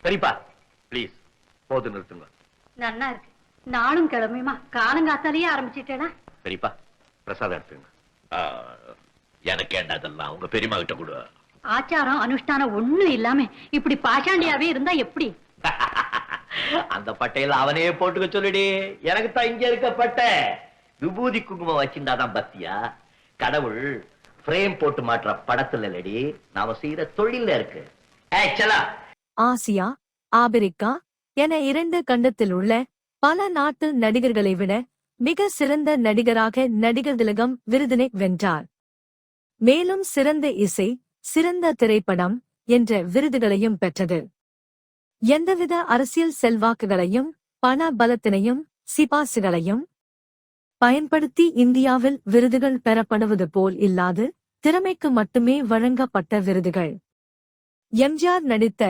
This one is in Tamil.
சரிப்பா ப்ளீஸ் போது நிறுத்துங்க. நன்னா இருக்கு. நானும் கிளம்பியுமா காலங்காத்தாலேயே ஆரம்பிச்சிட்டேனா? சரிப்பா பிரசாதம் எடுத்துங்க. எனக்கு என்ன அதெல்லாம் உங்க பெரியம்மா கிட்ட கொடு. ஆச்சாரம் அனுஷ்டானம் ஒண்ணும் இல்லாம இப்படி பாஷாண்டியாவே இருந்தா எப்படி? அந்த பட்டையில அவனே போட்டுக்க சொல்லுடி. எனக்கு தான் இங்க இருக்க பட்டை. விபூதி குங்குமம் வச்சிருந்தாதான் பத்தியா. கடவுள் பிரேம் போட்டு மாற்ற படத்துல இல்லடி, நாம செய்யற தொழில இருக்கு. ஆசியா, ஆபிரிக்கா என 2 கண்டத்தில் உள்ள பல நாட்டு நடிகர்களை விட மிக சிறந்த நடிகராக நடிகர் திலகம் விருதினை வென்றார். மேலும் சிறந்த இசை, சிறந்த திரைப்படம் என்ற விருதுகளையும் பெற்றது. எந்தவித அரசியல் செல்வாக்குகளையும் பண பலத்தினையும் சிபாசுகளையும் பயன்படுத்தி இந்தியாவில் விருதுகள் பெறப்படுவது போல் இல்லாது திறமைக்கு மட்டுமே வழங்கப்பட்ட விருதுகள். எம்ஜிஆர் நடித்த